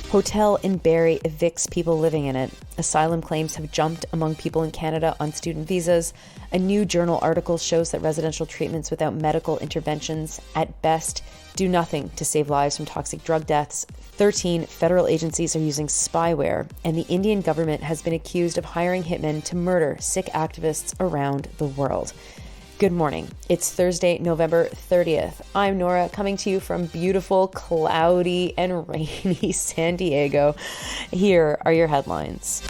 Hotel in Barrie evicts people living in it. Asylum claims have jumped among people in Canada on student visas. A new journal article shows that residential treatments without medical interventions, at best, do nothing to save lives from toxic drug deaths. 13 federal agencies are using spyware, and the Indian government has been accused of hiring hitmen to murder Sikh activists around the world. Good morning. It's Thursday, November 30th. I'm Nora, coming to you from beautiful, cloudy, and rainy San Diego. Here are your headlines.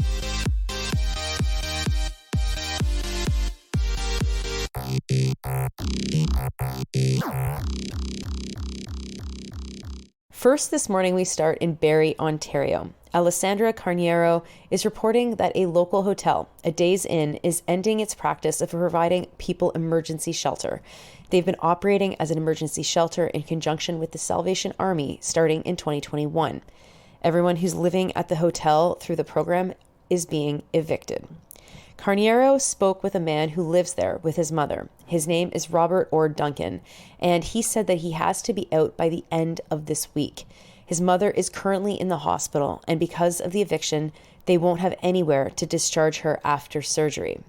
First this morning, we start in Barrie, Ontario. Alessandra Carniero is reporting that a local hotel, a Days Inn, is ending its practice of providing people emergency shelter. They've been operating as an emergency shelter in conjunction with the Salvation Army starting in 2021. Everyone who's living at the hotel through the program is being evicted. Carniero spoke with a man who lives there with his mother. His name is Robert Orr Duncan, and he said that he has to be out by the end of this week. His mother is currently in the hospital, and because of the eviction, they won't have anywhere to discharge her after surgery.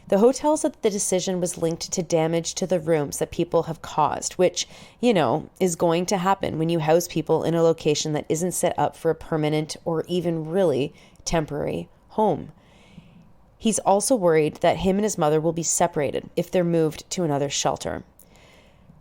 The hotel said that the decision was linked to damage to the rooms that people have caused, which, is going to happen when you house people in a location that isn't set up for a permanent or even really temporary home. He's also worried that him and his mother will be separated if they're moved to another shelter.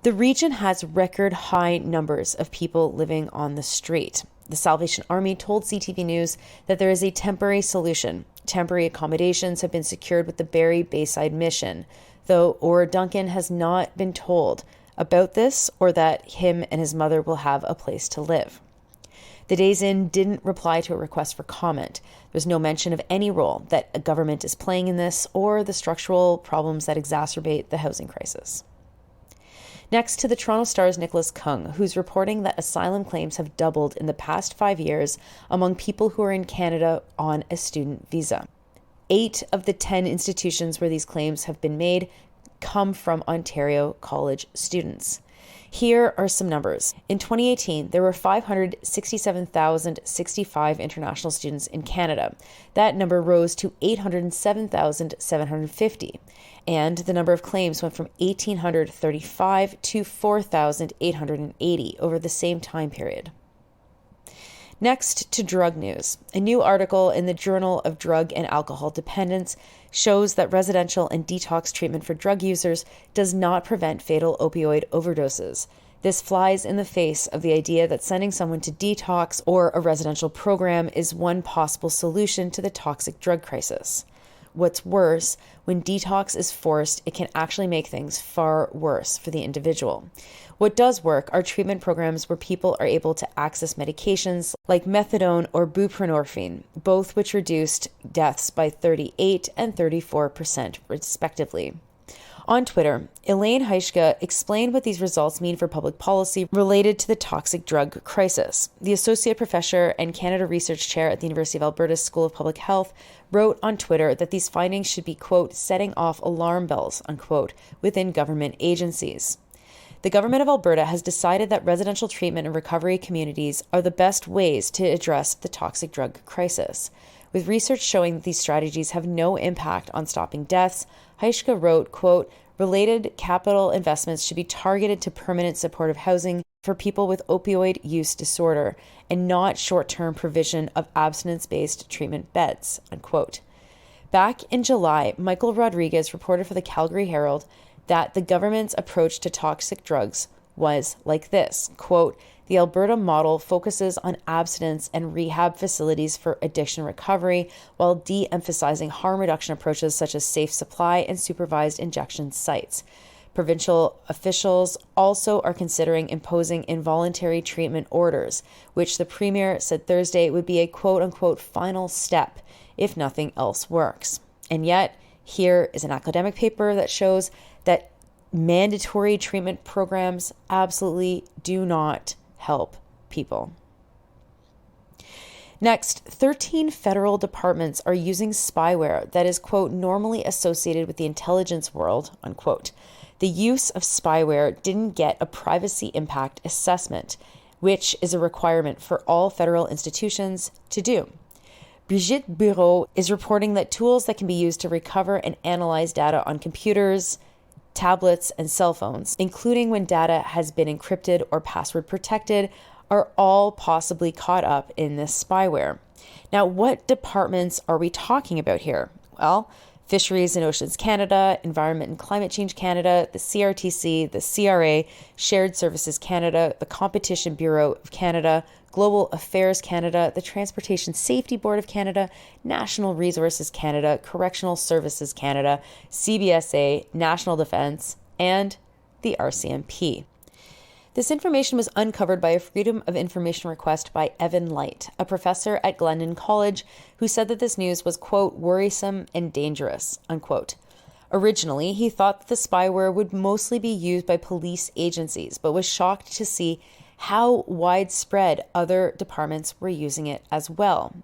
The region has record high numbers of people living on the street. The Salvation Army told CTV News that there is a temporary solution. Temporary accommodations have been secured with the Barrie Bayside Mission, though Orr Duncan has not been told about this or that him and his mother will have a place to live. The Days Inn didn't reply to a request for comment. There's no mention of any role that a government is playing in this or the structural problems that exacerbate the housing crisis. Next to the Toronto Star's Nicholas Kung, who's reporting that asylum claims have doubled in the past 5 years among people who are in Canada on a student visa. 8 of the 10 institutions where these claims have been made come from Ontario college students. Here are some numbers. In 2018, there were 567,065 international students in Canada. That number rose to 807,750. And the number of claims went from 1,835 to 4,880 over the same time period. Next to drug news. A new article in the Journal of Drug and Alcohol Dependence shows that residential and detox treatment for drug users does not prevent fatal opioid overdoses. This flies in the face of the idea that sending someone to detox or a residential program is one possible solution to the toxic drug crisis. What's worse, when detox is forced, it can actually make things far worse for the individual. What does work are treatment programs where people are able to access medications like methadone or buprenorphine, both which reduced deaths by 38 and 34% respectively. On Twitter, Elaine Heischke explained what these results mean for public policy related to the toxic drug crisis. The Associate Professor and Canada Research Chair at the University of Alberta School of Public Health wrote on Twitter that these findings should be, quote, setting off alarm bells, unquote, within government agencies. The Government of Alberta has decided that residential treatment and recovery communities are the best ways to address the toxic drug crisis. With research showing that these strategies have no impact on stopping deaths, Heischke wrote, quote, related capital investments should be targeted to permanent supportive housing for people with opioid use disorder and not short-term provision of abstinence-based treatment beds, unquote. Back in July, Michael Rodriguez reported for the Calgary Herald that the government's approach to toxic drugs was like this, quote, the Alberta model focuses on abstinence and rehab facilities for addiction recovery while de-emphasizing harm reduction approaches such as safe supply and supervised injection sites. Provincial officials also are considering imposing involuntary treatment orders, which the Premier said Thursday would be a quote-unquote final step if nothing else works. And yet, here is an academic paper that shows that mandatory treatment programs absolutely do not help people. Next, 13 federal departments are using spyware that is, quote, normally associated with the intelligence world, unquote. The use of spyware didn't get a privacy impact assessment, which is a requirement for all federal institutions to do. Brigitte Bureau is reporting that tools that can be used to recover and analyze data on computers, tablets, and cell phones, including when data has been encrypted or password protected, are all possibly caught up in this spyware. Now, what departments are we talking about here? Well, Fisheries and Oceans Canada, Environment and Climate Change Canada, the CRTC, the CRA, Shared Services Canada, the Competition Bureau of Canada, Global Affairs Canada, the Transportation Safety Board of Canada, National Resources Canada, Correctional Services Canada, CBSA, National Defence, and the RCMP. This information was uncovered by a Freedom of Information request by Evan Light, a professor at Glendon College, who said that this news was, quote, worrisome and dangerous, unquote. Originally, he thought that the spyware would mostly be used by police agencies, but was shocked to see how widespread other departments were using it as well.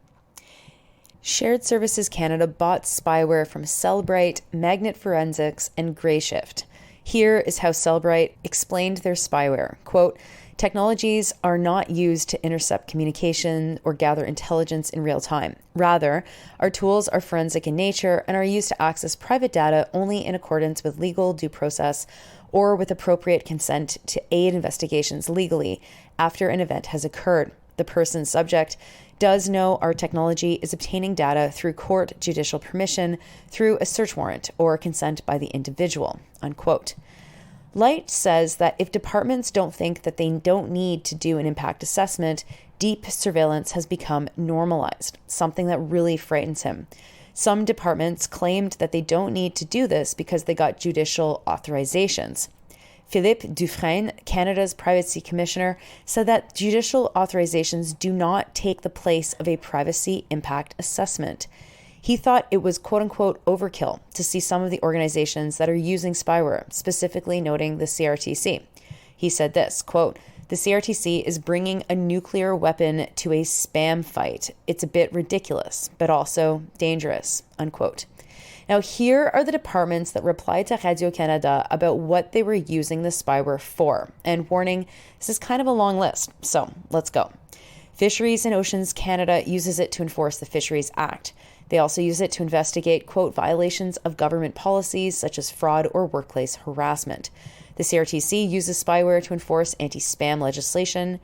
Shared Services Canada bought spyware from Cellbrite, Magnet Forensics, and Grayshift. Here is how Cellbrite explained their spyware. Quote, technologies are not used to intercept communication or gather intelligence in real time. Rather, our tools are forensic in nature and are used to access private data only in accordance with legal due process or with appropriate consent to aid investigations legally after an event has occurred. The person subject does know our technology is obtaining data through court judicial permission, through a search warrant, or consent by the individual, unquote. Light says that if departments don't think that they don't need to do an impact assessment, deep surveillance has become normalized, something that really frightens him. Some departments claimed that they don't need to do this because they got judicial authorizations. Philippe Dufresne, Canada's Privacy Commissioner, said that judicial authorizations do not take the place of a privacy impact assessment. He thought it was quote-unquote overkill to see some of the organizations that are using spyware, specifically noting the CRTC. He said this, quote, the CRTC is bringing a nuclear weapon to a spam fight. It's a bit ridiculous, but also dangerous, unquote. Now, here are the departments that replied to Radio-Canada about what they were using the spyware for. And warning, this is kind of a long list, so let's go. Fisheries and Oceans Canada uses it to enforce the Fisheries Act. They also use it to investigate, quote, violations of government policies such as fraud or workplace harassment. The CRTC uses spyware to enforce anti-spam legislation.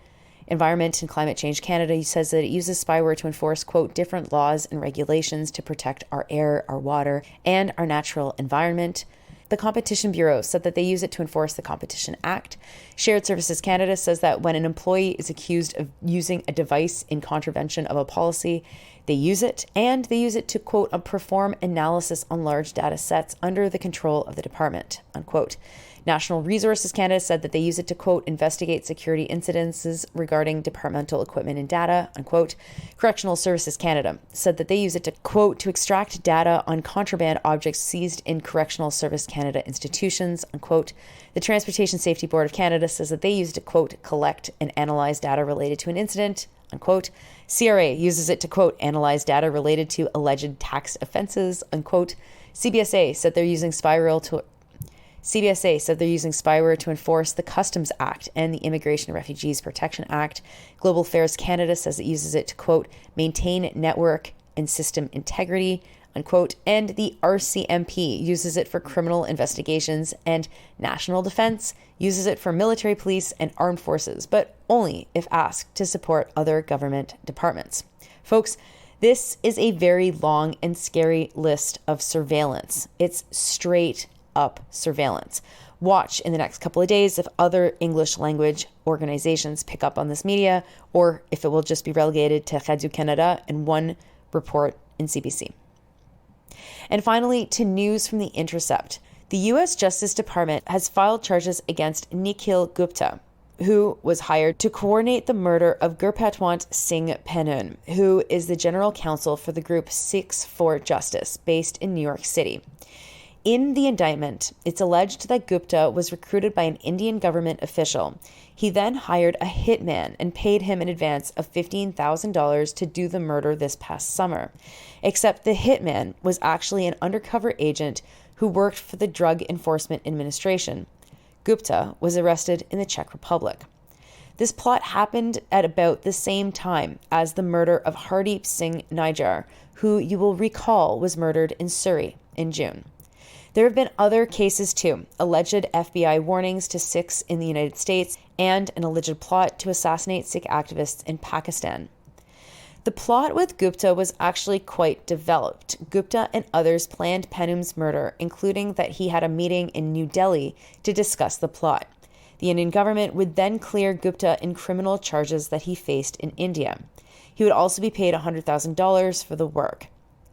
Environment and Climate Change Canada says that it uses spyware to enforce, quote, different laws and regulations to protect our air, our water, and our natural environment. The Competition Bureau said that they use it to enforce the Competition Act. Shared Services Canada says that when an employee is accused of using a device in contravention of a policy, they use it, and they use it to, quote, perform analysis on large data sets under the control of the department, unquote. National Resources Canada said that they use it to, quote, investigate security incidences regarding departmental equipment and data, unquote. Correctional Services Canada said that they use it to, quote, to extract data on contraband objects seized in Correctional Service Canada institutions, unquote. The Transportation Safety Board of Canada says that they use it to, quote, collect and analyze data related to an incident, unquote. CRA uses it to, quote, analyze data related to alleged tax offenses, unquote. CBSA said they're using spyware to enforce the Customs Act and the Immigration and Refugees Protection Act. Global Affairs Canada says it uses it to, quote, maintain network and system integrity, unquote. And the RCMP uses it for criminal investigations, and National Defence uses it for military police and armed forces, but only if asked to support other government departments. Folks, this is a very long and scary list of surveillance. It's straight up surveillance. Watch in the next couple of days if other English language organizations pick up on this media, or if it will just be relegated to Radio-Canada and one report in CBC. And finally, to news from The Intercept. The U.S. Justice Department has filed charges against Nikhil Gupta, who was hired to coordinate the murder of Gurpatwant Singh Panun, who is the general counsel for the group Sikhs for Justice, based in New York City. In the indictment, it's alleged that Gupta was recruited by an Indian government official. He then hired a hitman and paid him in advance of $15,000 to do the murder this past summer. Except the hitman was actually an undercover agent who worked for the Drug Enforcement Administration. Gupta was arrested in the Czech Republic. This plot happened at about the same time as the murder of Hardeep Singh Nijjar, who you will recall was murdered in Surrey in June. There have been other cases too, alleged FBI warnings to Sikhs in the United States and an alleged plot to assassinate Sikh activists in Pakistan. The plot with Gupta was actually quite developed. Gupta and others planned Penum's murder, including that he had a meeting in New Delhi to discuss the plot. The Indian government would then clear Gupta in criminal charges that he faced in India. He would also be paid $100,000 for the work.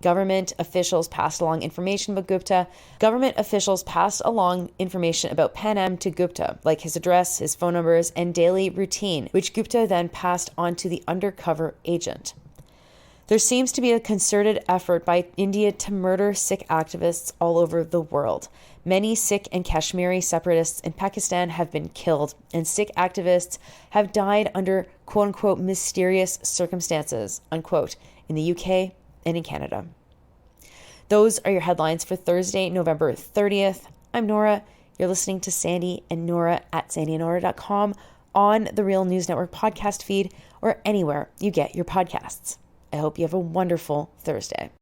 Government officials passed along information about Gupta. Government officials passed along information about Penum to Gupta, like his address, his phone numbers, and daily routine, which Gupta then passed on to the undercover agent. There seems to be a concerted effort by India to murder Sikh activists all over the world. Many Sikh and Kashmiri separatists in Pakistan have been killed, and Sikh activists have died under quote-unquote mysterious circumstances, unquote, in the UK and in Canada. Those are your headlines for Thursday, November 30th. I'm Nora. You're listening to Sandy and Nora at sandyandnora.com on the Real News Network podcast feed or anywhere you get your podcasts. I hope you have a wonderful Thursday.